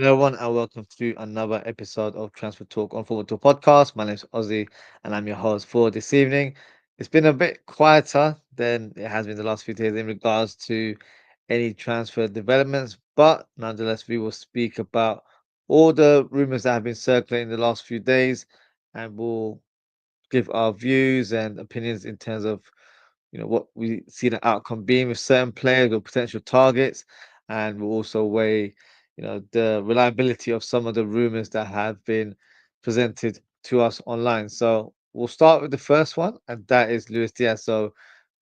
Hello, everyone, and welcome to another episode of Transfer Talk on Football Talk Podcast. My name is Ozzy, and I'm your host for this evening. It's been a bit quieter than it has been the last few days in regards to any transfer developments, but nonetheless, we will speak about all the rumors that have been circulating the last few days, and we'll give our views and opinions in terms of what we see the outcome being with certain players or potential targets, and we'll also weigh the reliability of some of the rumors that have been presented to us online. So we'll start with the first one, and that is Luis Diaz. So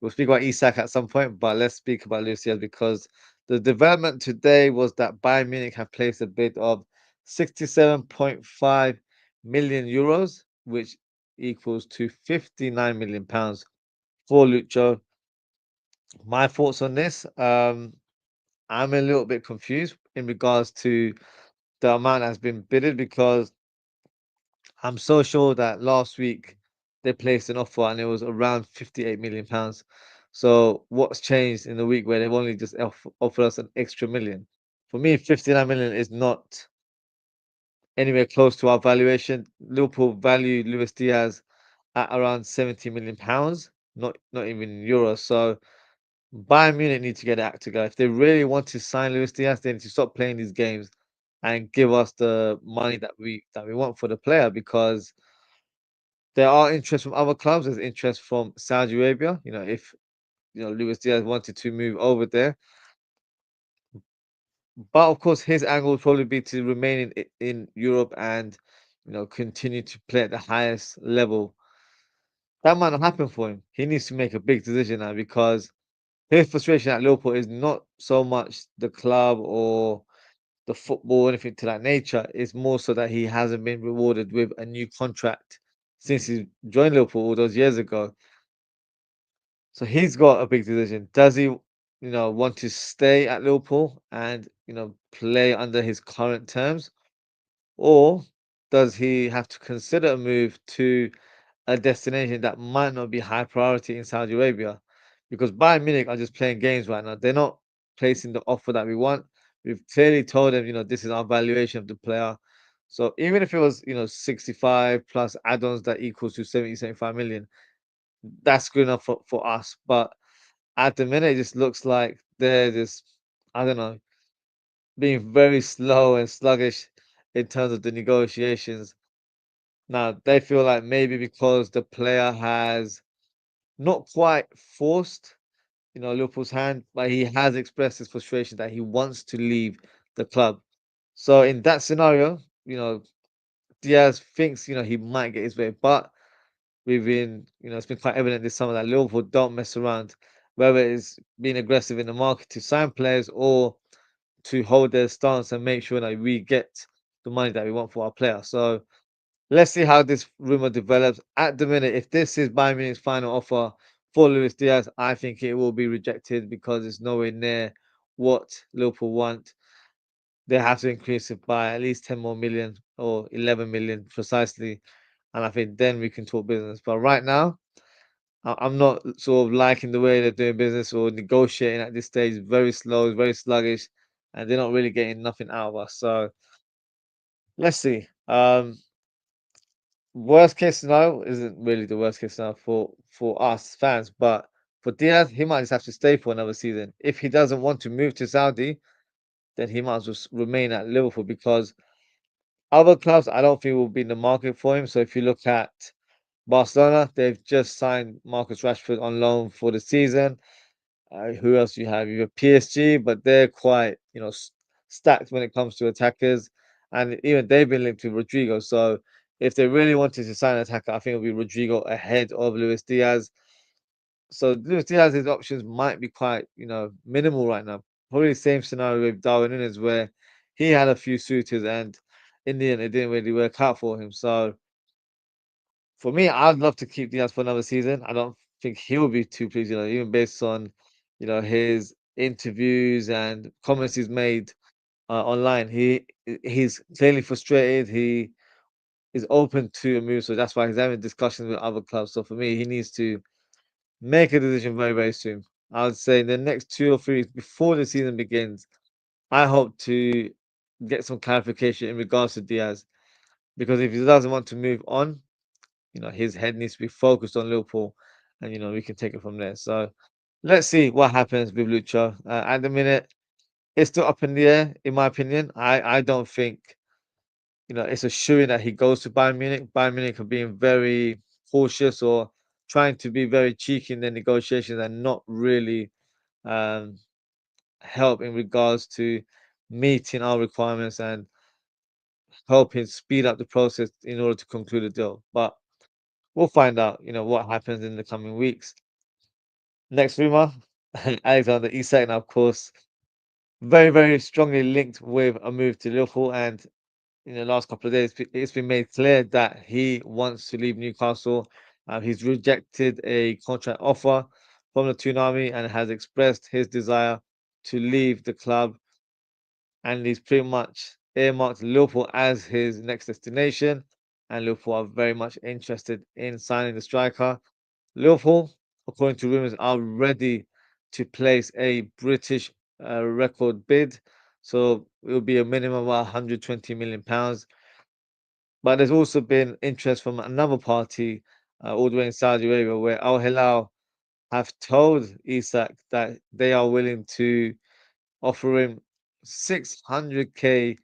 we'll speak about Isak at some point, but let's speak about Luis Diaz because the development today was that Bayern Munich have placed a bid of 67.5 million euros, which equals to 59 million pounds for Lucho. My thoughts on this, I'm a little bit confused in regards to the amount that's been bidded because I'm so sure that last week they placed an offer and it was around 58 million pounds. So what's changed in the week where they've only just offered us an extra million? For me, 59 million is not anywhere close to our valuation. Liverpool value Luis Diaz at around 70 million pounds, not even in euros. So Bayern Munich need to get their act together. If they really want to sign Luis Diaz, they need to stop playing these games and give us the money that we want for the player because there are interest from other clubs. There's interest from Saudi Arabia. If Luis Diaz wanted to move over there, but of course his angle would probably be to remain in Europe and continue to play at the highest level. That might not happen for him. He needs to make a big decision now because his frustration at Liverpool is not so much the club or the football or anything to that nature. It's more so that he hasn't been rewarded with a new contract since he joined Liverpool all those years ago. So he's got a big decision. Does he, want to stay at Liverpool and, play under his current terms? Or does he have to consider a move to a destination that might not be high priority in Saudi Arabia? Because Bayern Munich are just playing games right now. They're not placing the offer that we want. We've clearly told them, this is our valuation of the player. So even if it was, 65 plus add-ons that equals to 70, 75 million, that's good enough for us. But at the minute, it just looks like they're just, I don't know, being very slow and sluggish in terms of the negotiations. Now, they feel like maybe because the player has not quite forced, Liverpool's hand, but he has expressed his frustration that he wants to leave the club. So in that scenario, Diaz thinks, he might get his way, but it's been quite evident this summer that Liverpool don't mess around, whether it's being aggressive in the market to sign players or to hold their stance and make sure that we get the money that we want for our player. So let's see how this rumor develops. At the minute, if this is Bayern Munich's final offer for Luis Diaz, I think it will be rejected because it's nowhere near what Liverpool want. They have to increase it by at least 10 more million or 11 million precisely. And I think then we can talk business. But right now, I'm not sort of liking the way they're doing business or negotiating at this stage. Very slow, very sluggish, and they're not really getting nothing out of us. So let's see. Worst case scenario isn't really the worst case scenario for us fans, but for Diaz, he might just have to stay for another season. If he doesn't want to move to Saudi, then he might as well remain at Liverpool because other clubs, I don't think will be in the market for him. So if you look at Barcelona, they've just signed Marcus Rashford on loan for the season. Who else you have? You have PSG, but they're quite, stacked when it comes to attackers, and even they've been linked to Rodrygo. So if they really wanted to sign an attacker, I think it would be Rodrygo ahead of Luis Diaz. So Luis Diaz's options might be quite, minimal right now. Probably the same scenario with Darwin Nunez, where he had a few suitors, and in the end, it didn't really work out for him. So for me, I'd love to keep Diaz for another season. I don't think he'll be too pleased, even based on, his interviews and comments he's made online. He's clearly frustrated. He is open to a move, so that's why he's having discussions with other clubs. So for me, he needs to make a decision very, very soon. I would say in the next 2 or 3 weeks before the season begins, I hope to get some clarification in regards to Diaz. Because if he doesn't want to move on, his head needs to be focused on Liverpool, and we can take it from there. So let's see what happens with Lucho. At the minute, it's still up in the air, in my opinion. I don't think it's a shoo-in that he goes to Bayern Munich. Bayern Munich are being very cautious or trying to be very cheeky in their negotiations and not really um, help in regards to meeting our requirements and helping speed up the process in order to conclude a deal. But we'll find out, what happens in the coming weeks. Next rumor, Alexander Isak, now of course, very, very strongly linked with a move to Liverpool. And in the last couple of days, it's been made clear that he wants to leave Newcastle. He's rejected a contract offer from the Toonami and has expressed his desire to leave the club. And he's pretty much earmarked Liverpool as his next destination. And Liverpool are very much interested in signing the striker. Liverpool, according to rumours, are ready to place a British record bid. So it will be a minimum of £120 million. But there's also been interest from another party all the way in Saudi Arabia where Al Hilal have told Isak that they are willing to offer him 600k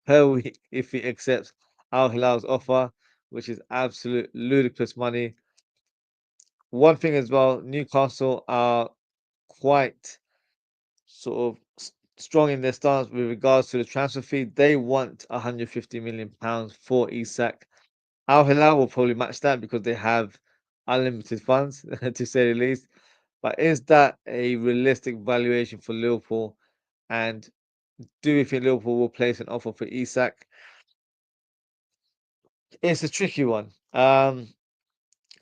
per week if he accepts Al Hilal's offer, which is absolute ludicrous money. One thing as well, Newcastle are quite sort of strong in their stance with regards to the transfer fee. They want £150 million for Isak. Al Hilal will probably match that because they have unlimited funds, to say the least. But is that a realistic valuation for Liverpool? And do you think Liverpool will place an offer for Isak? It's a tricky one. Because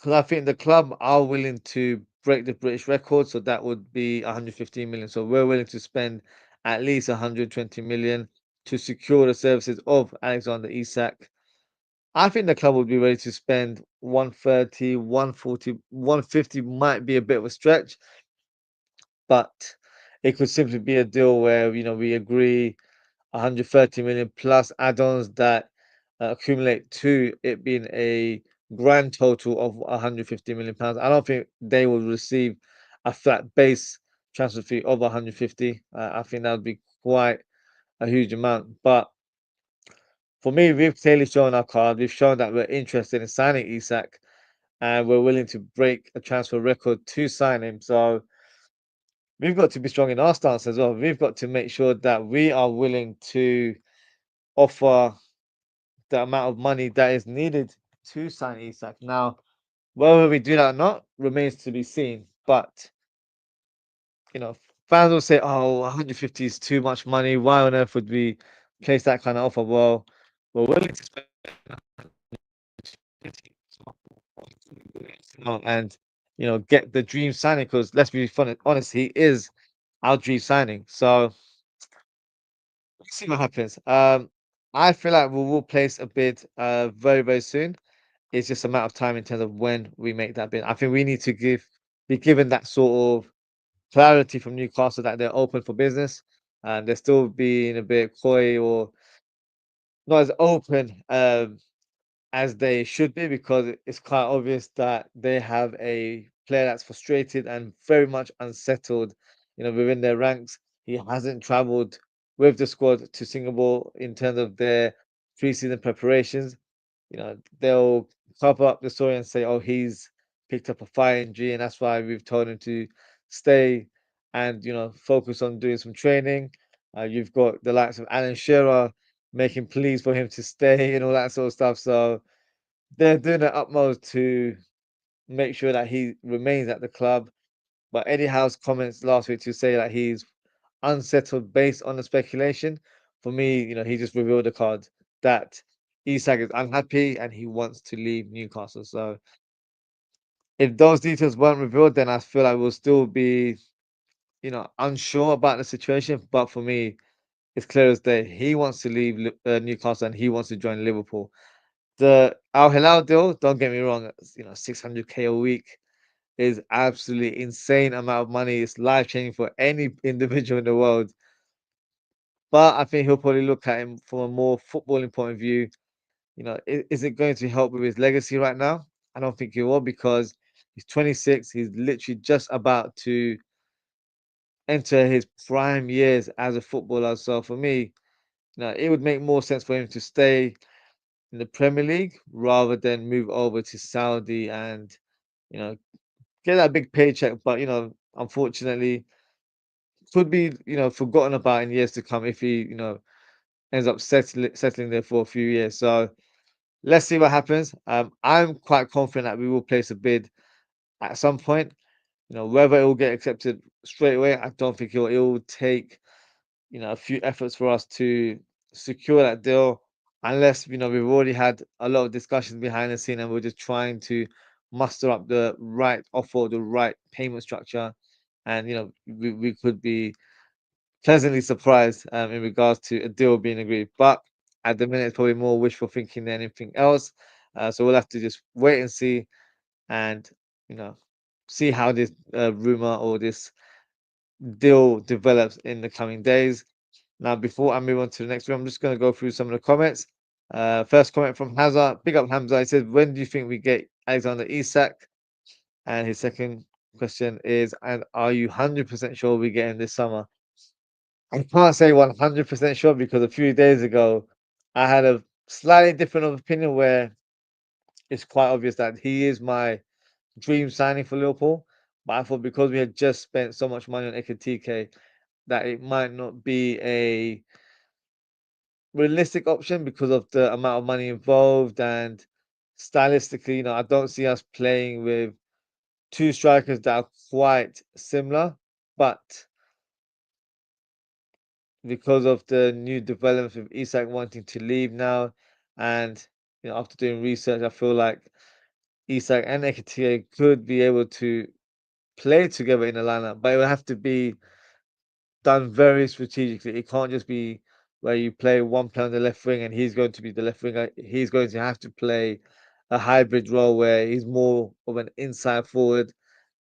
I think the club are willing to break the British record, so that would be 115 million. So we're willing to spend at least 120 million to secure the services of Alexander Isak. I think the club would be ready to spend 130, 140, 150 might be a bit of a stretch, but it could simply be a deal where we agree 130 million plus add-ons that accumulate to it being a grand total of 150 million pounds. I don't think they will receive a flat base transfer fee of 150. I think that would be quite a huge amount. But for me, we've clearly shown our card. We've shown that we're interested in signing Isak and we're willing to break a transfer record to sign him. So we've got to be strong in our stance as well. We've got to make sure that we are willing to offer the amount of money that is needed to sign Isak. Now, whether we do that or not remains to be seen. But you know, fans will say, "Oh, 150 is too much money. Why on earth would we place that kind of offer?" Well, we're willing to spend and get the dream signing because let's be honest, he is our dream signing. So let's see what happens. I feel like we will place a bid very, very soon. It's just a matter of time in terms of when we make that bid. I think we need to be given that sort of clarity from Newcastle that they're open for business and they're still being a bit coy or not as open as they should be because it's quite obvious that they have a player that's frustrated and very much unsettled, within their ranks. He hasn't traveled with the squad to Singapore in terms of their preseason preparations. They'll cover up the story and say, "Oh, he's picked up a thigh injury, and that's why we've told him to stay and focus on doing some training." You've got the likes of Alan Shearer making pleas for him to stay and all that sort of stuff. So they're doing their utmost to make sure that he remains at the club. But Eddie Howe's comments last week to say that he's unsettled based on the speculation, for me, he just revealed the card that Isak is unhappy and he wants to leave Newcastle. So if those details weren't revealed, then I feel like we'll still be, unsure about the situation. But for me, it's clear as day. He wants to leave Newcastle and he wants to join Liverpool. The Al Hilal deal, don't get me wrong, 600k a week is absolutely insane amount of money. It's life changing for any individual in the world. But I think he'll probably look at him from a more footballing point of view. Is it going to help with his legacy right now? I don't think it will because he's 26. He's literally just about to enter his prime years as a footballer. So for me, it would make more sense for him to stay in the Premier League rather than move over to Saudi and you know get that big paycheck. But unfortunately, could be forgotten about in years to come if he ends up settling there for a few years. So let's see what happens. I'm quite confident that we will place a bid at some point. Whether it will get accepted straight away, I don't think it will take a few efforts for us to secure that deal, unless we've already had a lot of discussions behind the scene and we're just trying to muster up the right offer, the right payment structure, and we could be pleasantly surprised in regards to a deal being agreed. But at the minute, it's probably more wishful thinking than anything else. So we'll have to just wait and see, and you know, see how this rumor or this deal develops in the coming days. Now, before I move on to the next one, I'm just going to go through some of the comments. First comment from Hamza. Big up Hamza. He said, "When do you think we get Alexander Isak?" And his second question is, "And are you 100% sure we get him this summer?" I can't say 100% sure because a few days ago I had a slightly different of opinion where it's quite obvious that he is my dream signing for Liverpool. But I thought because we had just spent so much money on Ekitike that it might not be a realistic option because of the amount of money involved and stylistically, I don't see us playing with two strikers that are quite similar. But because of the new developments with Isak wanting to leave now, and after doing research, I feel like Isak and Ekitike could be able to play together in a lineup, but it would have to be done very strategically. It can't just be where you play one player on the left wing and he's going to be the left winger. He's going to have to play a hybrid role where he's more of an inside forward,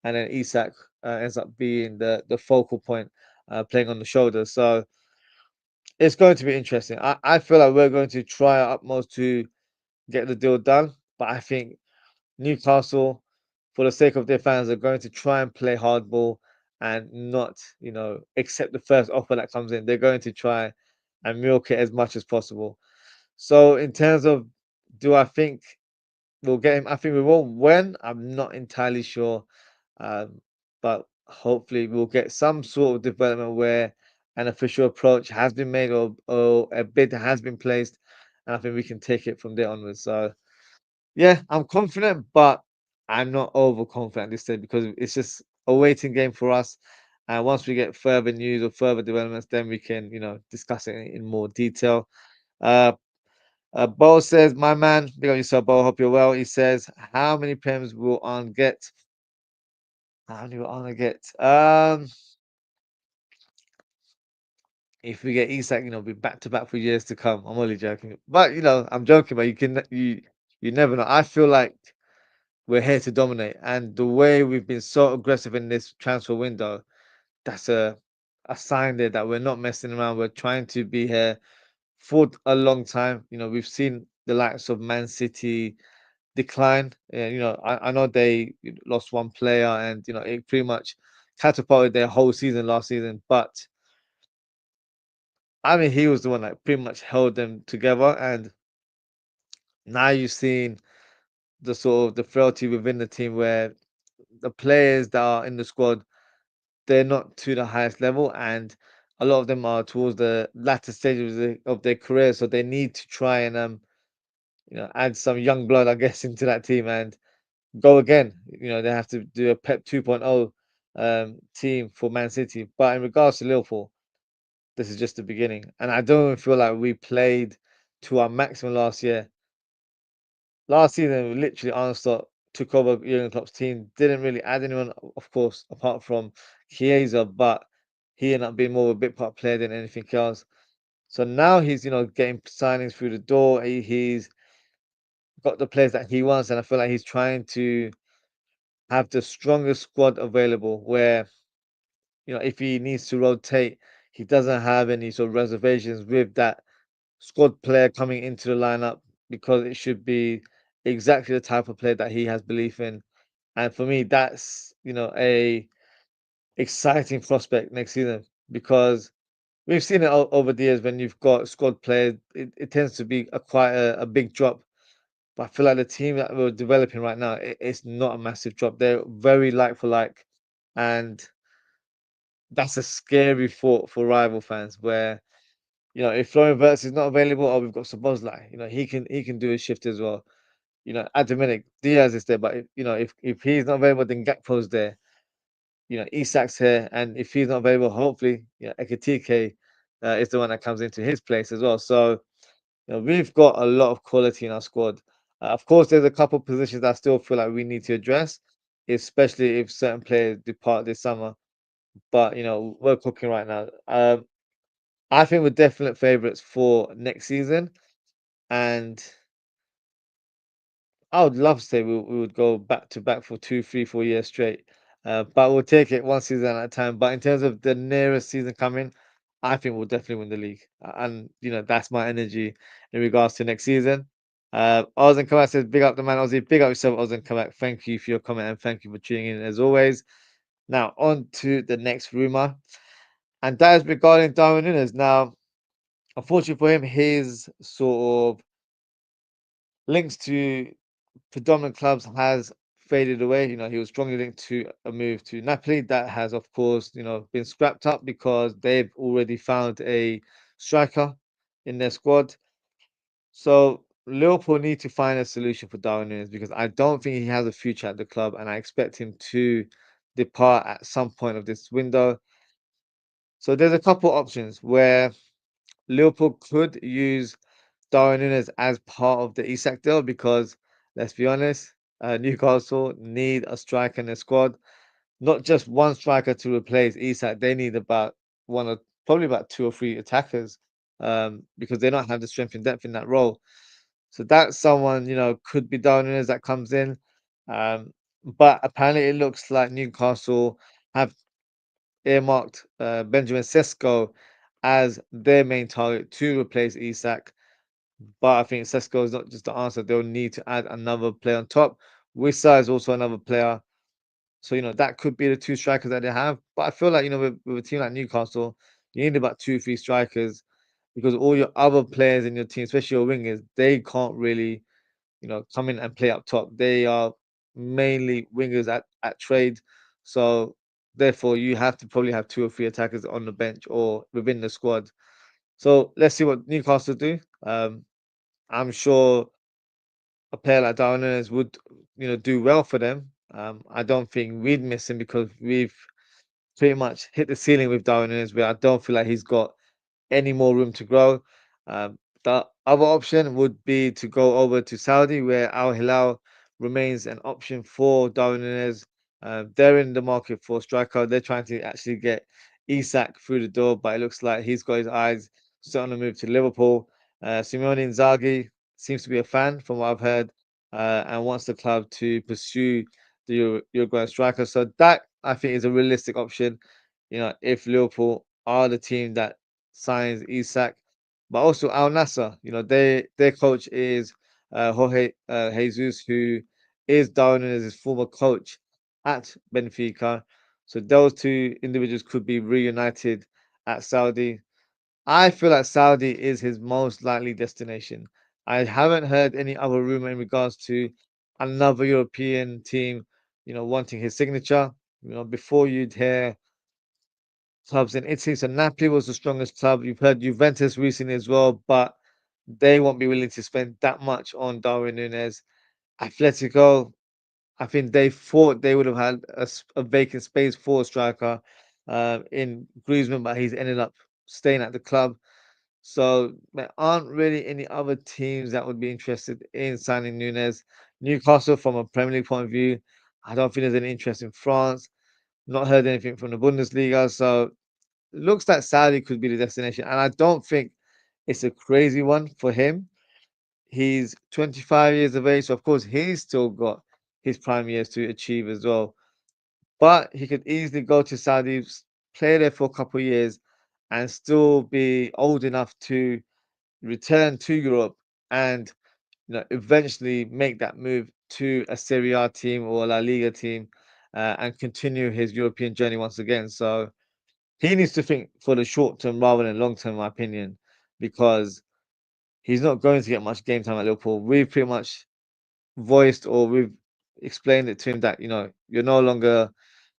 and then Isak ends up being the focal point, playing on the shoulder. So it's going to be interesting. I feel like we're going to try our utmost to get the deal done, but I think Newcastle, for the sake of their fans, are going to try and play hardball and not, accept the first offer that comes in. They're going to try and milk it as much as possible. So, in terms of, do I think we'll get him? I think we will. When? I'm not entirely sure. Um, but hopefully, we'll get some sort of development where an official approach has been made or a bid has been placed. And I think we can take it from there onwards. So, yeah, I'm confident, but I'm not overconfident at this stage because it's just a waiting game for us. And once we get further news or further developments, then we can, discuss it in more detail. Uh, Bo says, "My man, big on yourself, Bo. Hope you're well." He says, "How many prems will Arne get?" How many will Arne get? If we get Isak, be back to back for years to come. I'm only joking, but I'm joking. But you never know. I feel like we're here to dominate. And the way we've been so aggressive in this transfer window, that's a sign there that we're not messing around. We're trying to be here for a long time. We've seen the likes of Man City decline. I know they lost one player and, it pretty much catapulted their whole season last season. But I mean, he was the one that pretty much held them together. And now you've seen the sort of the frailty within the team where the players that are in the squad, they're not to the highest level, and a lot of them are towards the latter stages of their career, so they need to try and add some young blood, I guess, into that team and go again. They have to do a Pep 2.0 team for Man City. But in regards to Liverpool, this is just the beginning, and I don't even feel like we played to our maximum last year. Last season, literally, Arne Slot took over Jurgen Klopp's team. Didn't really add anyone, of course, apart from Chiesa, but he ended up being more of a bit part player than anything else. So now he's, getting signings through the door. He's got the players that he wants, and I feel like he's trying to have the strongest squad available. Where if he needs to rotate, he doesn't have any sort of reservations with that squad player coming into the lineup because it should be exactly the type of player that he has belief in. And for me, that's a exciting prospect next season because we've seen it over the years when you've got squad players, it tends to be quite a big drop. But I feel like the team that we're developing right now, it's not a massive drop. They're very like for like, and that's a scary thought for rival fans. Where if Florian Wirtz is not available, or we've got Sabozlai, he can do a shift as well. At the minute Diaz is there, but if he's not available, then Gakpo's there. Isak's here, and if he's not available, hopefully, Ekitike is the one that comes into his place as well. So, we've got a lot of quality in our squad. Of course, there's a couple positions I still feel like we need to address, especially if certain players depart this summer. But we're cooking right now. I think we're definite favourites for next season, and I would love to say we would go back to back for 2, 3, 4 years straight. But we'll take it one season at a time. But in terms of the nearest season coming, I think we'll definitely win the league. And that's my energy in regards to next season. Ozan Kabak says, big up the man, Ozzy. Big up yourself, Ozan Kabak. Thank you for your comment and thank you for tuning in as always. Now, on to the next rumour. And that is regarding Darwin Nunez. Now, unfortunately for him, his sort of links to predominant clubs has faded away. He was strongly linked to a move to Napoli. That has, of course, been scrapped up because they've already found a striker in their squad. So Liverpool need to find a solution for Darwin Nunez because I don't think he has a future at the club, and I expect him to depart at some point of this window. So there's a couple options where Liverpool could use Darwin Nunez as part of the Isak deal because let's be honest, Newcastle need a striker in their squad, not just one striker to replace Isak. They need about one or probably about two or three attackers, because they don't have the strength and depth in that role. So that's someone could be Darwin Nunez that comes in, but apparently it looks like Newcastle have earmarked Benjamin Sesko as their main target to replace Isak. But I think Sesko is not just the answer. They'll need to add another player on top. Wissa is also another player. So, that could be the two strikers that they have. But I feel like, with a team like Newcastle, you need about two, three strikers because all your other players in your team, especially your wingers, they can't really, come in and play up top. They are mainly wingers at trade. So, therefore, you have to probably have two or three attackers on the bench or within the squad. So, let's see what Newcastle do. I'm sure a player like Darwin Nunez would, do well for them. I don't think we'd miss him because we've pretty much hit the ceiling with Darwin Nunez, where I don't feel like he's got any more room to grow. The other option would be to go over to Saudi, where Al Hilal remains an option for Darwin Nunez. They're in the market for striker. They're trying to actually get Isak through the door, but it looks like he's got his eyes set on a move to Liverpool. Simone Inzaghi seems to be a fan, from what I've heard, and wants the club to pursue the Uruguayan striker. So that I think is a realistic option. If Liverpool are the team that signs Isak, but also Al Nassr. Their coach is Jorge Jesus, who is Darwin as his former coach at Benfica. So those two individuals could be reunited at Saudi. I feel like Saudi is his most likely destination. I haven't heard any other rumor in regards to another European team, wanting his signature. Before you'd hear clubs in Italy. So Napoli was the strongest club. You've heard Juventus recently as well, but they won't be willing to spend that much on Darwin Nunez. Atletico, I think they thought they would have had a vacant space for a striker in Griezmann, but he's ended up staying at the club. So there aren't really any other teams that would be interested in signing Nunez. Newcastle, from a Premier League point of view, I don't think there's any interest in France. Not heard anything from the Bundesliga. So looks like Saudi could be the destination, and I don't think it's a crazy one for him. He's 25 years of age, so of course he's still got his prime years to achieve as well. But he could easily go to Saudi, play there for a couple of years, and still be old enough to return to Europe and eventually make that move to a Serie A team or a La Liga team and continue his European journey once again. So he needs to think for the short term rather than long term, in my opinion, because he's not going to get much game time at Liverpool. We've pretty much voiced or we've explained it to him that you're no longer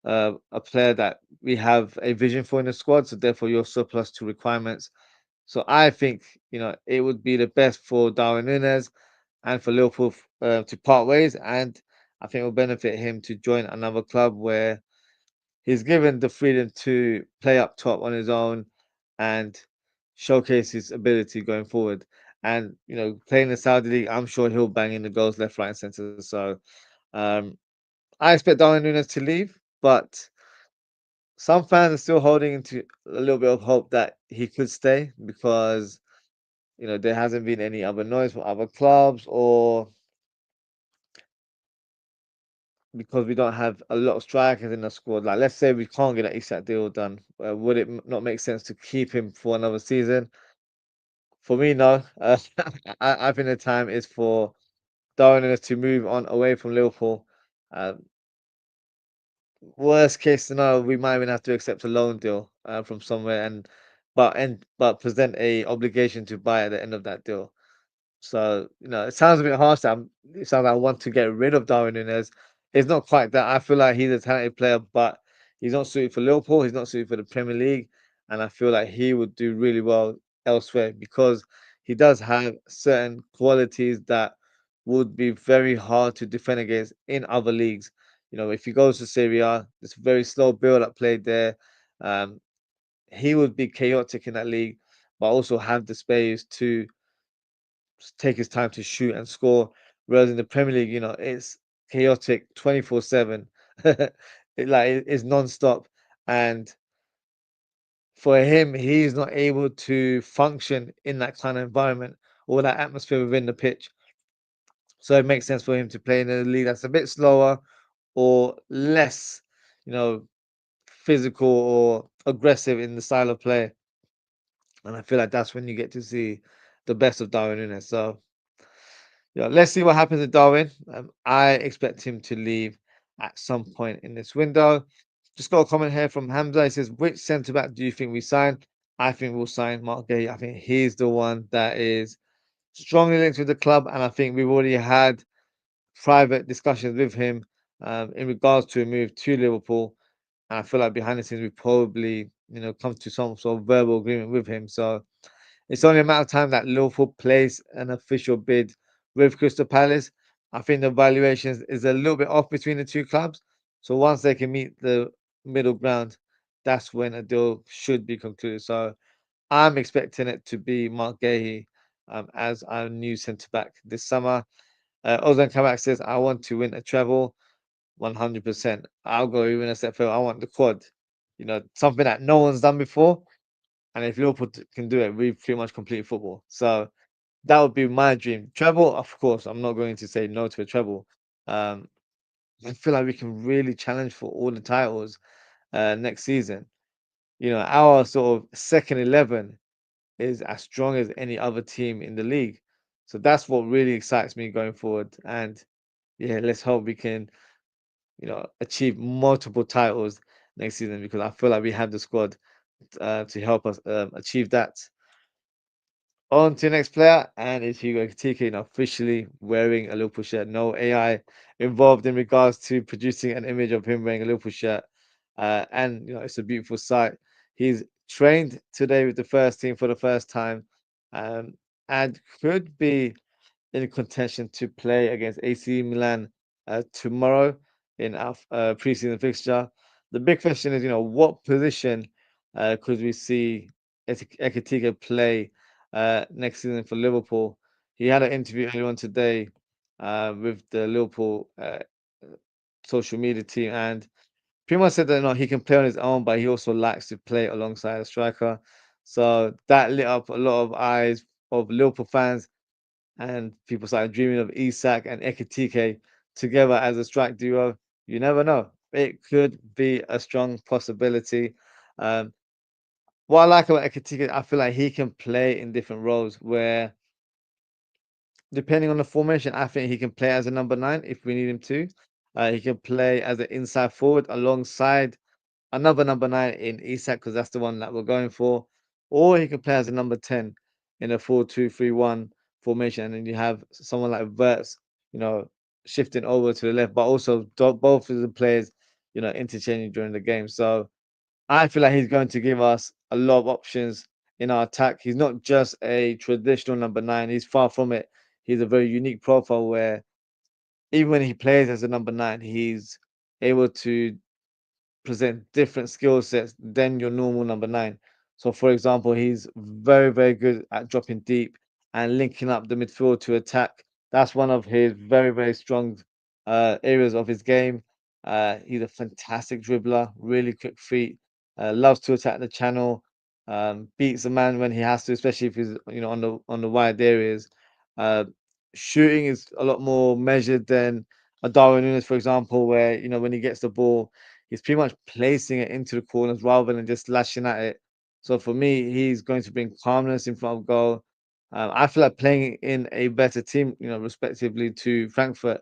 a player that we have a vision for in the squad, so therefore you're surplus to requirements. So I think it would be the best for Darwin Nunez and for Liverpool to part ways, and I think it will benefit him to join another club where he's given the freedom to play up top on his own and showcase his ability going forward. And playing the Saudi league, I'm sure he'll bang in the goals left, right, and centre. So um, I expect Darwin Nunez to leave, but some fans are still holding into a little bit of hope that he could stay because there hasn't been any other noise from other clubs or because we don't have a lot of strikers in the squad. Like, let's say we can't get that Isak deal done. Would it not make sense to keep him for another season? For me, no. I think the time is for Darwin Nunez to move on away from Liverpool. Um, Worst case scenario, we might even have to accept a loan deal from somewhere but present a obligation to buy at the end of that deal. So, it sounds a bit harsh. It sounds like I want to get rid of Darwin Nunez. It's not quite that. I feel like he's a talented player, but he's not suited for Liverpool. He's not suited for the Premier League. And I feel like he would do really well elsewhere because he does have certain qualities that would be very hard to defend against in other leagues. If he goes to Serie A, it's a very slow build up played there. Um, he would be chaotic in that league, but also have the space to take his time to shoot and score. Whereas in the Premier League, it's chaotic 24/7. It's non-stop. And for him, he's not able to function in that kind of environment or that atmosphere within the pitch. So it makes sense for him to play in a league that's a bit slower or less, you know, physical or aggressive in the style of play. And I feel like that's when you get to see the best of Darwin Nunez. So yeah, let's see what happens with Darwin. I expect him to leave at some point in this window. Just got a comment here from Hamza. He says, "Which centre back do you think we sign?" I think we'll sign Mark Gay. I think he's the one that is strongly linked with the club, and I think we've already had private discussions with him in regards to a move to Liverpool. And I feel like behind the scenes we probably, come to some sort of verbal agreement with him. So it's only a matter of time that Liverpool place an official bid with Crystal Palace. I think the valuations is a little bit off between the two clubs. So once they can meet the middle ground, that's when a deal should be concluded. So I'm expecting it to be Mark Gahey as our new centre back this summer. Ozan Kabak says, I want to win a treble 100%. I'll go even a step further. I want the quad, something that no one's done before. And if Liverpool can do it, we've pretty much completed football. So that would be my dream. Treble, of course, I'm not going to say no to a treble. Um, I feel like we can really challenge for all the titles next season. Our sort of second 11 is as strong as any other team in the league. So that's what really excites me going forward. And yeah, let's hope we can, achieve multiple titles next season because I feel like we have the squad to help us achieve that. On to the next player, and it's Hugo Ekitike, officially wearing a Liverpool shirt. No AI involved in regards to producing an image of him wearing a Liverpool shirt. And it's a beautiful sight. He's trained today with the first team for the first time, um, and could be in contention to play against AC Milan tomorrow in our preseason fixture. The big question is, what position could we see Ekitike play next season for Liverpool? He had an interview earlier on today with the Liverpool social media team, and pretty much said that he can play on his own, but he also likes to play alongside a striker. So that lit up a lot of eyes of Liverpool fans and people started dreaming of Isak and Ekitike together as a strike duo. You never know. It could be a strong possibility. Um, what I like about Ekitike, I feel like he can play in different roles where, depending on the formation, I think he can play as a number nine if we need him to. He can play as an inside forward alongside another number nine in Isak because that's the one that we're going for, or he can play as a number 10 in a 4-2-3-1 formation, and then you have someone like Verts, you know, shifting over to the left, but also both of the players, interchanging during the game. So I feel like he's going to give us a lot of options in our attack. He's not just a traditional number nine. He's far from it. He's a very unique profile where even when he plays as a number nine, he's able to present different skill sets than your normal number nine. So, for example, he's very, very good at dropping deep and linking up the midfield to attack. That's one of his very, very strong areas of his game. He's a fantastic dribbler, really quick feet, loves to attack the channel, beats a man when he has to, especially if he's on the wide areas. Uh, Shooting is a lot more measured than a Darwin Nunez, for example, where when he gets the ball he's pretty much placing it into the corners rather than just lashing at it. So for me, he's going to bring calmness in front of goal. I feel like playing in a better team, respectively to Frankfurt,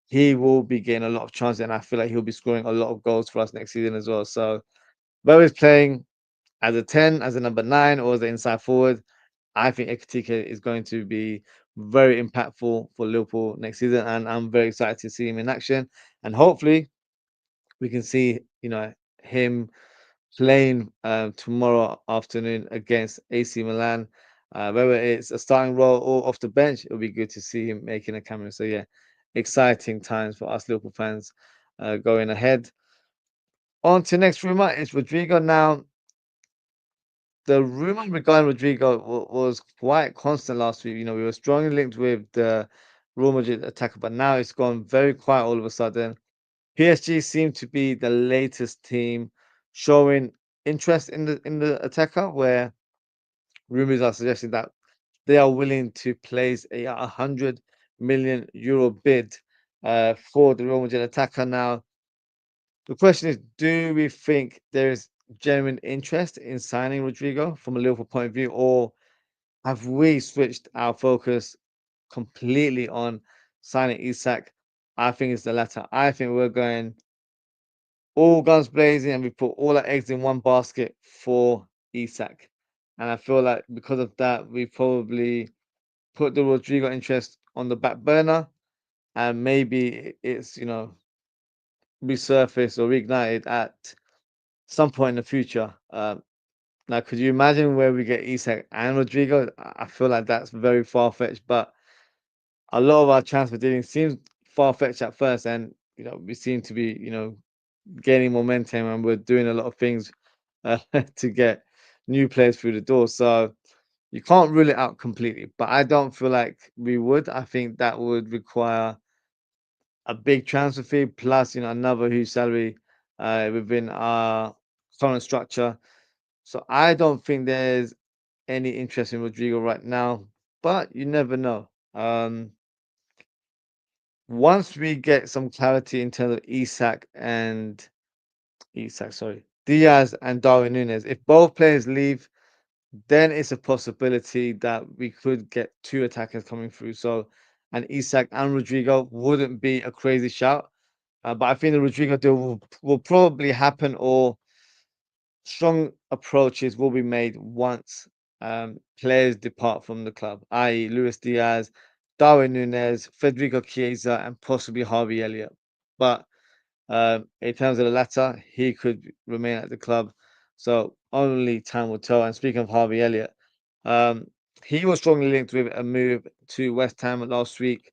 he will be getting a lot of chances, and I feel like he'll be scoring a lot of goals for us next season as well. So whether he's playing as a 10, as a number 9, or as an inside forward, I think Ekitike is going to be very impactful for Liverpool next season, and I'm very excited to see him in action. And hopefully, we can see him playing tomorrow afternoon against AC Milan. Whether it's a starting role or off the bench, it'll be good to see him making a cameo. So yeah, exciting times for us Liverpool fans going ahead. On to next rumor is Rodrygo. Now, the rumor regarding Rodrygo was quite constant last week. We were strongly linked with the Real Madrid attacker, but now it's gone very quiet all of a sudden. PSG seem to be the latest team showing interest in the attacker, where rumors are suggesting that they are willing to place a 100 million euro bid for the Real Madrid attacker. Now, the question is, do we think there is genuine interest in signing Rodrygo from a Liverpool point of view, or have we switched our focus completely on signing Isak? I think it's the latter. I think we're going all guns blazing and we put all our eggs in one basket for Isak. And I feel like because of that, we probably put the Rodrigo interest on the back burner and maybe it's, resurfaced or reignited at some point in the future. Now, could you imagine where we get Isak and Rodrigo? I feel like that's very far fetched, but a lot of our transfer dealing seems far fetched at first, and we seem to be, gaining momentum, and we're doing a lot of things to get new players through the door. So you can't rule it out completely, but I don't feel like we would. I think that would require a big transfer fee plus, another huge salary within our current structure. So I don't think there's any interest in Rodrigo right now, but you never know. Once we get some clarity in terms of sorry, Diaz and Darwin Nunez, if both players leave, then it's a possibility that we could get two attackers coming through. So, and Isak and Rodrigo wouldn't be a crazy shout. But I think the Rodrigo deal will probably happen, or strong approaches will be made once players depart from the club, i.e., Luis Diaz, Darwin Nunez, Federico Chiesa, and possibly Harvey Elliott. But in terms of the latter, he could remain at the club. So only time will tell. And speaking of Harvey Elliott, um, he was strongly linked with a move to West Ham last week,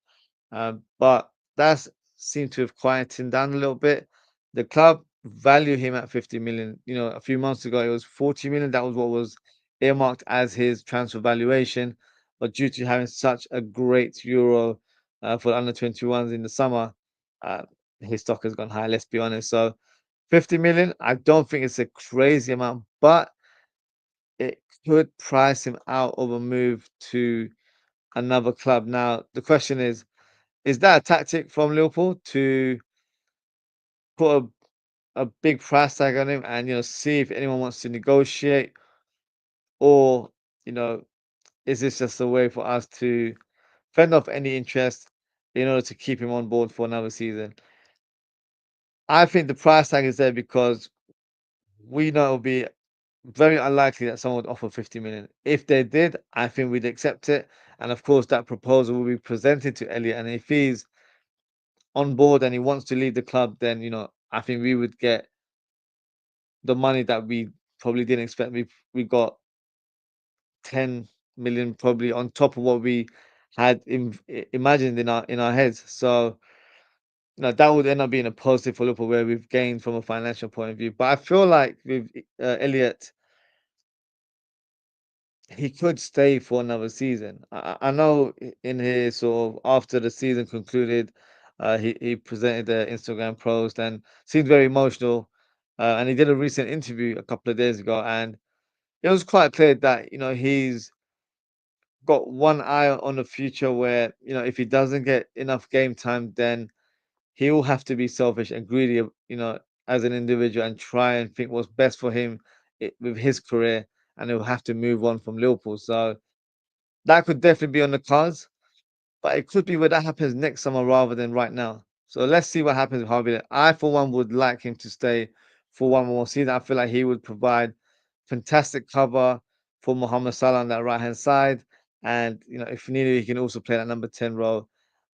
but that seemed to have quieted down a little bit. The club value him at 50 million. A few months ago it was 40 million. That was what was earmarked as his transfer valuation. But due to having such a great Euro for the under 21s in the summer, uh, his stock has gone high, let's be honest. So 50 million, I don't think it's a crazy amount, but it could price him out of a move to another club. Now, the question is that a tactic from Liverpool to put a big price tag on him and see if anyone wants to negotiate? or you know, is this just a way for us to fend off any interest in order to keep him on board for another season? I think the price tag is there because we know it'll be very unlikely that someone would offer 50 million. If they did, I think we'd accept it. And of course, that proposal will be presented to Elliot. And if he's on board and he wants to leave the club, then I think we would get the money that we probably didn't expect. We got 10 million probably on top of what we had imagined in our heads. So that would end up being a positive for Liverpool where we've gained from a financial point of view. But I feel like with Elliot, he could stay for another season. I know in his sort of after the season concluded, he presented the Instagram post and seemed very emotional. And he did a recent interview a couple of days ago, and it was quite clear that he's got one eye on the future where if he doesn't get enough game time, then he will have to be selfish and greedy, as an individual and try and think what's best for him with his career, and he'll have to move on from Liverpool. So that could definitely be on the cards, but it could be where that happens next summer rather than right now. So let's see what happens with Harvey. I, for one, would like him to stay for one more season. I feel like he would provide fantastic cover for Mohamed Salah on that right hand side, and if needed, he can also play that number 10 role.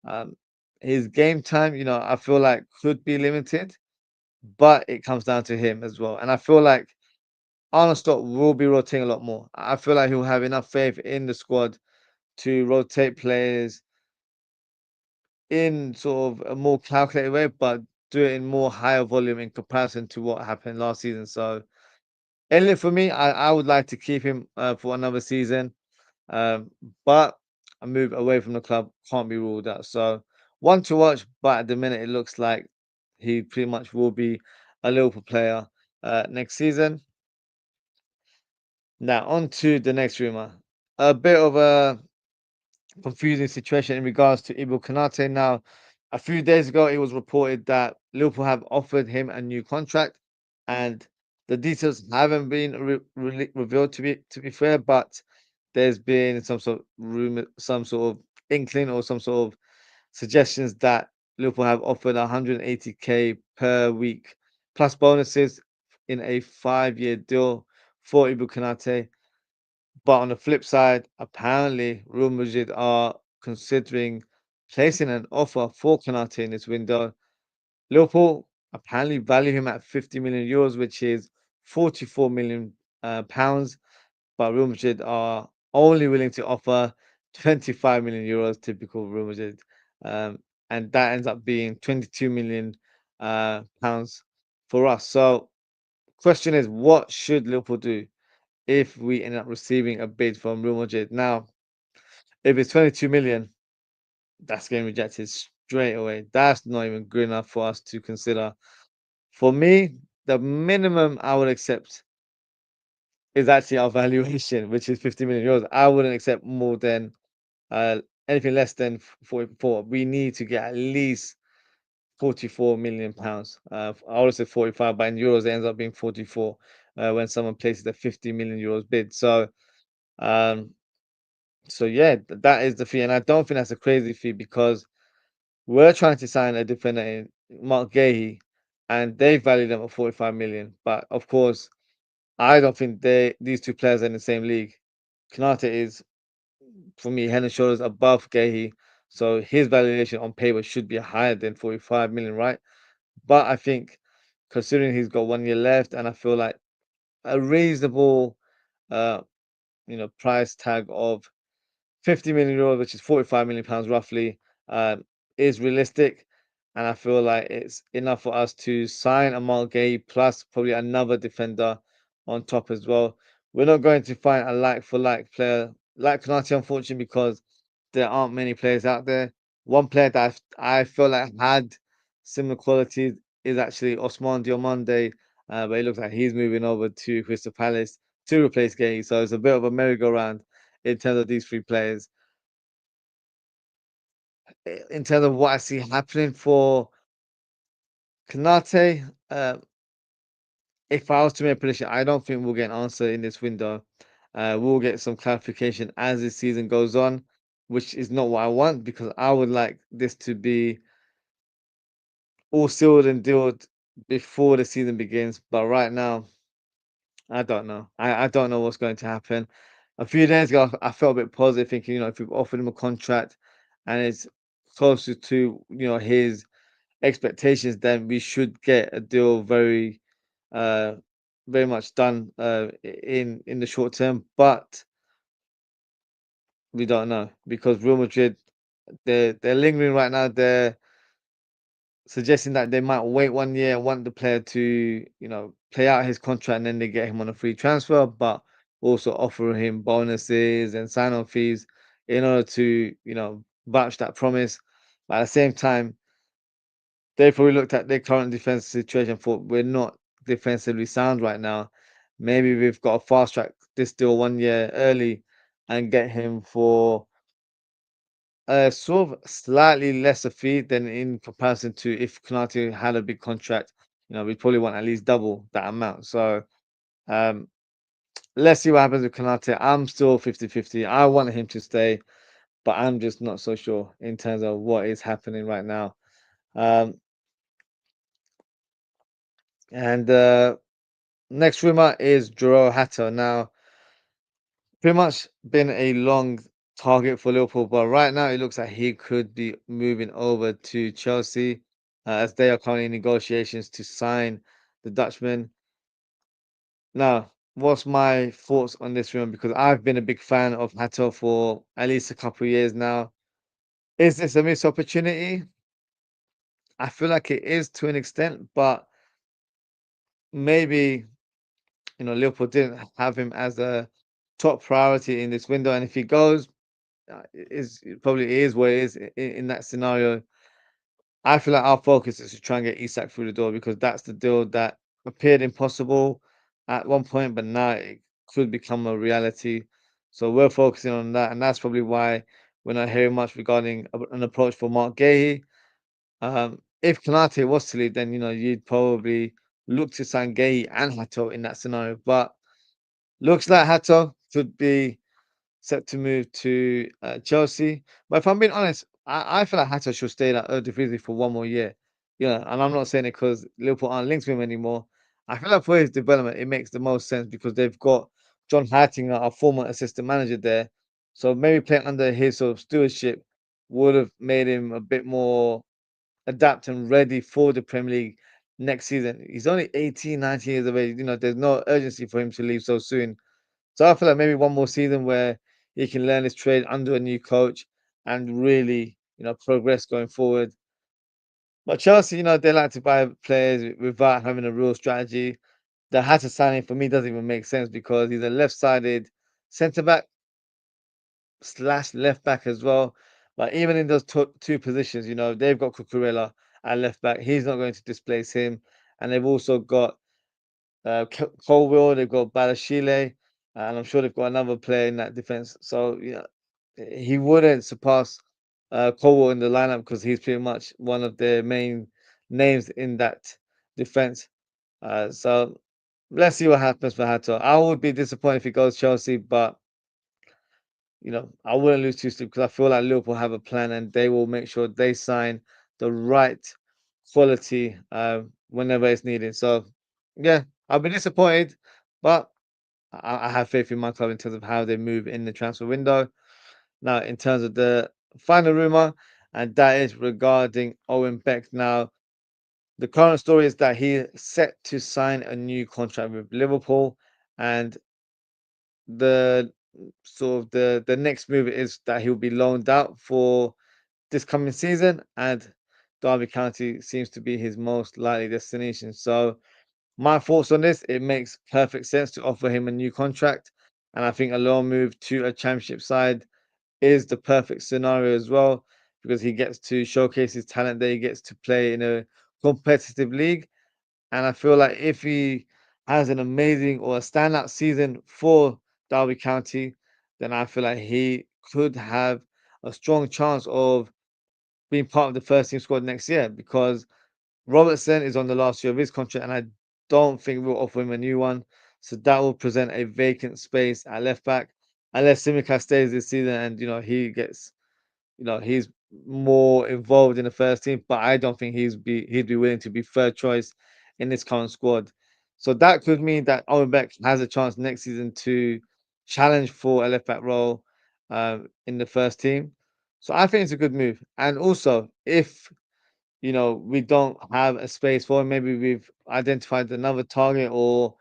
Um, his game time, I feel like could be limited, but it comes down to him as well. And I feel like Arne Slot will be rotating a lot more. I feel like he'll have enough faith in the squad to rotate players in sort of a more calculated way, but do it in more higher volume in comparison to what happened last season. So Elliot, for me, I would like to keep him for another season, um, but a move away from the club can't be ruled out. So one to watch, but at the minute it looks like he pretty much will be a Liverpool player next season. Now on to the next rumor. A bit of a confusing situation in regards to Ibou Konate. Now, a few days ago, it was reported that Liverpool have offered him a new contract, and the details haven't been revealed to be fair, but there's been some sort of rumor, some sort of inkling, or some sort of suggestions that Liverpool have offered 180k per week plus bonuses in a 5-year deal for Ibou Konate. But on the flip side, apparently Real Madrid are considering placing an offer for Konate in this window. Liverpool apparently value him at 50 million euros, which is 44 million pounds. But Real Madrid are only willing to offer 25 million euros, typical Real Madrid. And that ends up being 22 million pounds for us. So, question is, what should Liverpool do if we end up receiving a bid from Real Madrid? Now, if it's 22 million, that's getting rejected straight away. That's not even good enough for us to consider. For me, the minimum I would accept is actually our valuation, which is 50 million euros. I wouldn't accept more than anything less than 44. We need to get at least 44 million pounds. I would say 45, but in euros it ends up being 44 when someone places a 50 million euros bid. Um, So yeah, that is the fee, and I don't think that's a crazy fee because we're trying to sign a defender in Mark Gahey, and they value them at 45 million. But of course, I don't think these two players are in the same league. Konate is, for me, head and shoulders above Gahey, so his valuation on paper should be higher than 45 million, right? But I think considering he's got 1 year left, and I feel like a reasonable, uh, price tag of 50 million euros, which is 45 million pounds roughly, is realistic. And I feel like it's enough for us to sign a Gay plus probably another defender on top as well. We're not going to find a like for like player like Konate, unfortunately, because there aren't many players out there. One player that I feel like had similar qualities is actually Osman Diomande, but it looks like he's moving over to Crystal Palace to replace Gay. So it's a bit of a merry-go-round in terms of these three players. In terms of what I see happening for Konate, if I was to make a prediction, I don't think we'll get an answer in this window. We'll get some clarification as the season goes on, which is not what I want because I would like this to be all sealed and dealed before the season begins. But right now, I don't know. I don't know what's going to happen. A few days ago, I felt a bit positive, thinking, if we've offered him a contract and it's closer to, his expectations, then we should get a deal uh, very much done in the short term. But we don't know because Real Madrid, they're lingering right now. They're suggesting that they might wait 1 year and want the player to, play out his contract and then they get him on a free transfer, but also offer him bonuses and sign-on fees in order to, vouch that promise. But at the same time, they probably looked at their current defensive situation and thought we're not defensively sound right now. Maybe we've got to fast track this deal 1 year early and get him for sort of slightly lesser fee than in comparison to if Konate had a big contract. We'd probably want at least double that amount. So um, let's see what happens with Konate. I'm still 50-50. I want him to stay, but I'm just not so sure in terms of what is happening right now. Um, and next rumor is Juro Hato. Now, pretty much been a long target for Liverpool, but right now it looks like he could be moving over to Chelsea as they are currently in negotiations to sign the Dutchman. Now, what's my thoughts on this rumor? Because I've been a big fan of Hato for at least a couple of years now. Is this a missed opportunity? I feel like it is to an extent, but maybe Liverpool didn't have him as a top priority in this window, and if he goes, it probably is what it is in that scenario. I feel like our focus is to try and get Isak through the door because that's the deal that appeared impossible at one point, but now it could become a reality. So we're focusing on that, and that's probably why we're not hearing much regarding an approach for Mark Gahey. If Konate was to leave, then you'd probably look to sign Gahey and Hato in that scenario. But looks like Hato could be set to move to Chelsea. But if I'm being honest, I feel like Hato should stay at Eredivisie for 1 more year. And I'm not saying it because Liverpool aren't linked to him anymore. I feel like for his development, it makes the most sense because they've got John Hattinger, our former assistant manager there. So maybe playing under his sort of stewardship would have made him a bit more adapt and ready for the Premier League next season. He's only 18, 19 years of age. There's no urgency for him to leave so soon. So I feel like maybe one more season where he can learn his trade under a new coach and really, progress going forward. But Chelsea, they like to buy players without having a real strategy. The Hatter signing for me doesn't even make sense because he's a left-sided centre back slash left back as well. But even in those two positions, they've got Cucurella at left back. He's not going to displace him, and they've also got Colwill, they've got Balashile, and I'm sure they've got another player in that defense. So he wouldn't surpass Colwill in the lineup because he's pretty much one of the main names in that defense. So let's see what happens for Hato. I would be disappointed if he goes Chelsea, but I wouldn't lose too sleep because I feel like Liverpool have a plan and they will make sure they sign the right quality whenever it's needed. So yeah, I'll be disappointed, but I have faith in my club in terms of how they move in the transfer window. Now, in terms of the final rumor, and that is regarding Owen Beck. Now, the current story is that he is set to sign a new contract with Liverpool, and the sort of the next move is that he'll be loaned out for this coming season, and Derby County seems to be his most likely destination. So my thoughts on this, it makes perfect sense to offer him a new contract. And I think a loan move to a championship side is the perfect scenario as well, because he gets to showcase his talent there. He gets to play in a competitive league. And I feel like if he has an amazing or a standout season for Derby County, then I feel like he could have a strong chance of being part of the first team squad next year because Robertson is on the last year of his contract, and I don't think we'll offer him a new one. So that will present a vacant space at left back, unless Simicast stays this season and he gets he's more involved in the first team, but I don't think he'd be willing to be third choice in this current squad. So that could mean that Owen Beck has a chance next season to challenge for a left back role in the first team. So I think it's a good move. And also, if we don't have a space for him, maybe we've identified another target, or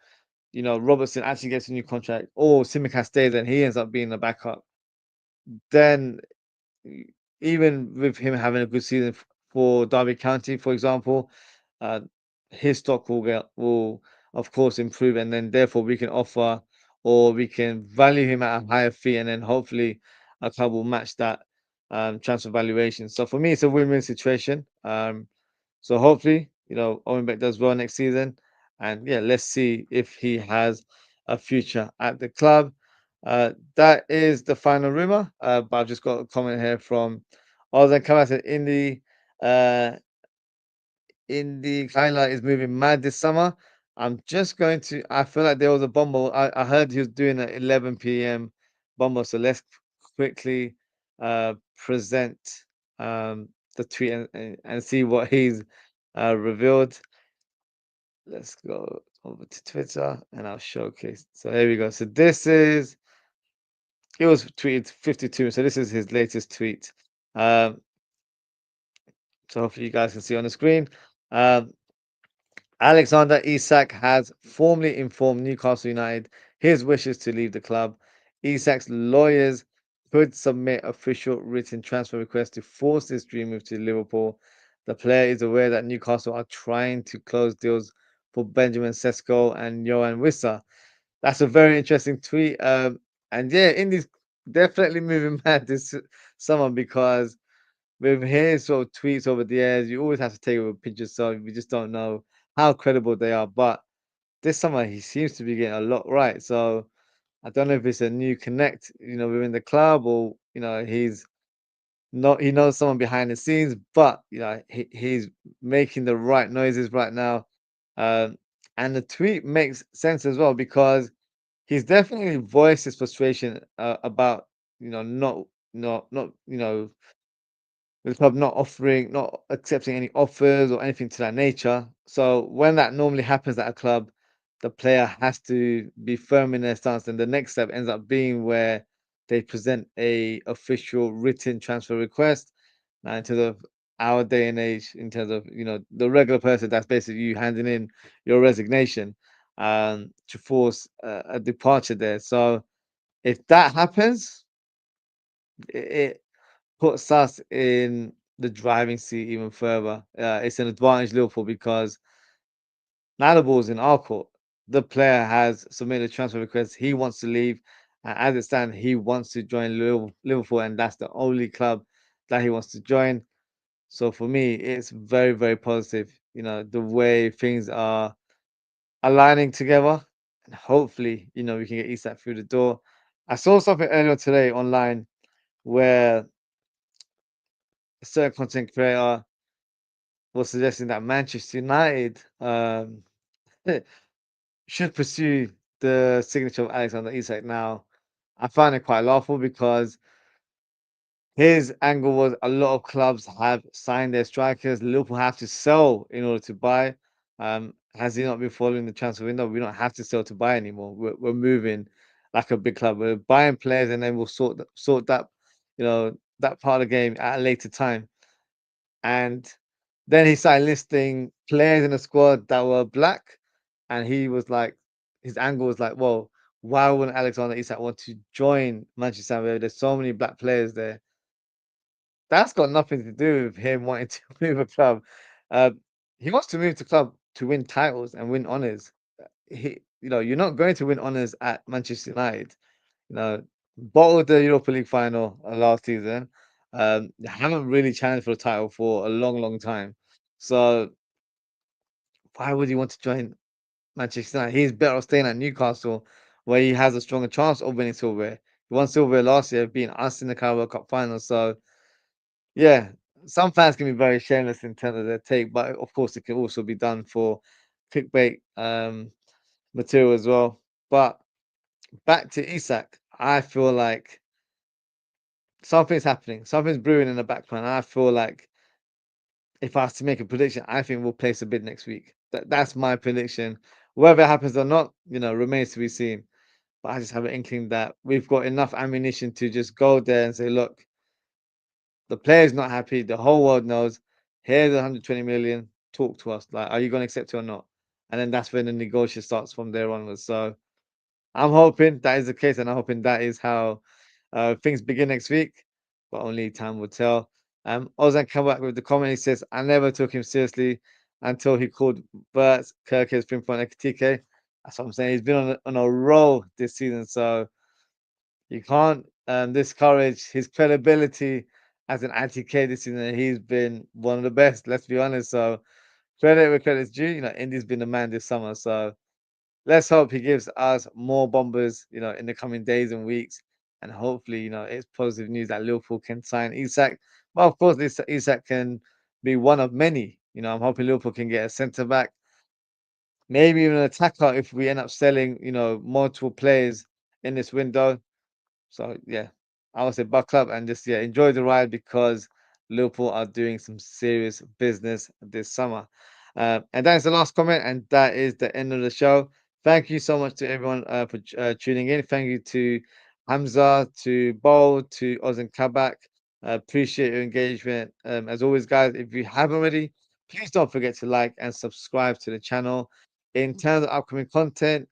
Robertson actually gets a new contract, or Simicast stays and he ends up being the backup, then e- even with him having a good season for Derby County, for example, uh, his stock will of course improve, and then therefore we can offer, or we can value him at a higher fee, and then hopefully a club will match that transfer valuation. So for me, it's a win-win situation. So hopefully, Owen Beck does well next season, and yeah, let's see if he has a future at the club. That is the final rumor. But I've just got a comment here from Ozan Kabas. Uh, Indy highlight is moving mad this summer. I'm just going to. I feel like there was a bumble. I heard he was doing an 11 p.m. bumble. So let's quickly present the tweet and see what he's revealed. Let's go over to Twitter and I'll showcase. So here we go. So this is it was tweeted 52. So this is his latest tweet. Um, so hopefully you guys can see on the screen. Um, Alexander Isak has formally informed Newcastle United his wishes to leave the club. Isak's lawyers could submit official written transfer requests to force this dream move to Liverpool. The player is aware that Newcastle are trying to close deals for Benjamin Sesko and Johan Wissa. That's a very interesting tweet. And yeah, Indy's definitely moving mad this summer, because with his sort of tweets over the years, you always have to take it with a pinch of salt. We just don't know how credible they are. But this summer, he seems to be getting a lot right. So I don't know if it's a new connect, within the club, or he's not. He knows someone behind the scenes, but he's making the right noises right now. Um, and the tweet makes sense as well, because he's definitely voiced his frustration about not with the club not accepting any offers or anything to that nature. So when that normally happens at a club, the player has to be firm in their stance. And the next step ends up being where they present a official written transfer request. Now, in terms of our day and age, in terms of the regular person, that's basically you handing in your resignation to force a departure there. So if that happens, it puts us in the driving seat even further. It's an advantage Liverpool, because now the ball's in our court. The player has submitted a transfer request. He wants to leave. And as it stands, he wants to join Liverpool, and that's the only club that he wants to join. So for me, it's very, very positive. The way things are aligning together. And hopefully, we can get Isak through the door. I saw something earlier today online where a certain content creator was suggesting that Manchester United should pursue the signature of Alexander Isak now. I find it quite lawful, because his angle was a lot of clubs have signed their strikers. Liverpool have to sell in order to buy. Has he not been following the transfer window? We don't have to sell to buy anymore. We're moving like a big club. We're buying players, and then we'll sort that that part of the game at a later time. And then he started listing players in the squad that were black, and he was like, his angle was like, "Well, why wouldn't Alexander Isak want to join Manchester United? There's so many black players there." That's got nothing to do with him wanting to move a club. Uh, he wants to move to club to win titles and win honors. You're not going to win honors at Manchester United. You know, bottled the Europa League final last season. They haven't really challenged for the title for a long, long time. So why would he want to join Manchester United? He's better off staying at Newcastle, where he has a stronger chance of winning silverware. He won silverware last year, beating us in the Carabao Cup final. So yeah, some fans can be very shameless in terms of their take, but of course it can also be done for clickbait material as well. But back to Isak, I feel like something's happening. Something's brewing in the background. I feel like if I was to make a prediction, I think we'll place a bid next week. That's my prediction. Whether it happens or not, remains to be seen. But I just have an inkling that we've got enough ammunition to just go there and say, look, the player's not happy. The whole world knows. Here's 120 million. Talk to us. Like, are you going to accept it or not? And then that's when the negotiation starts from there onwards. So I'm hoping that is the case, and I'm hoping that is how things begin next week. But only time will tell. Ozan come back with the comment. He says, "I never took him seriously until he called Bert Kirk's pinpoint Ekitike." That's what I'm saying. He's been on a roll this season, so you can't discourage his credibility as an anti-K this season. He's been one of the best. Let's be honest. So credit where credit's due. Indy's been the man this summer. So let's hope he gives us more bombers, in the coming days and weeks. And hopefully, it's positive news that Liverpool can sign Isak. Well, of course, this Isak can be one of many. I'm hoping Liverpool can get a centre back, maybe even an attacker if we end up selling, multiple players in this window. So yeah, I would say buckle up and just enjoy the ride because Liverpool are doing some serious business this summer. And that is the last comment, and that is the end of the show. Thank you so much to everyone for tuning in. Thank you to Hamza, to Bo, to Oz and Kabak. Appreciate your engagement. As always, guys, if you haven't already, please don't forget to like and subscribe to the channel. In terms of upcoming content,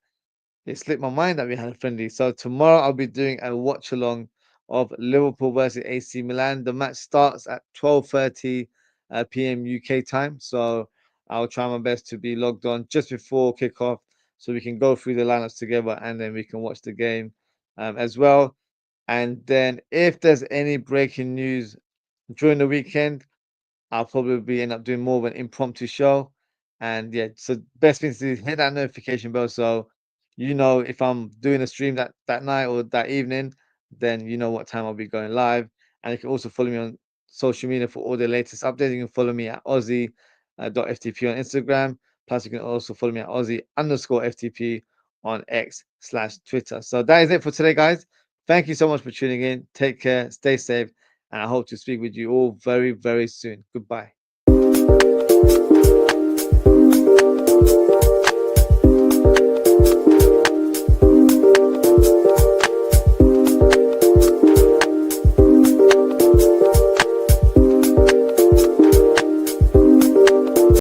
it slipped my mind that we had a friendly. So tomorrow I'll be doing a watch along of Liverpool versus AC Milan. The match starts at 12:30 p.m. UK time. So I'll try my best to be logged on just before kickoff so we can go through the lineups together and then we can watch the game as well. And then if there's any breaking news during the weekend, I'll probably end up doing more of an impromptu show. And yeah, so best thing to do, hit that notification bell so if I'm doing a stream that night or that evening, then you know what time I'll be going live. And you can also follow me on social media for all the latest updates. You can follow me at Aussie.ftp on Instagram. Plus, you can also follow me at Aussie_FTP on X/Twitter. So that is it for today, guys. Thank you so much for tuning in. Take care, stay safe, and I hope to speak with you all very, very soon. Goodbye.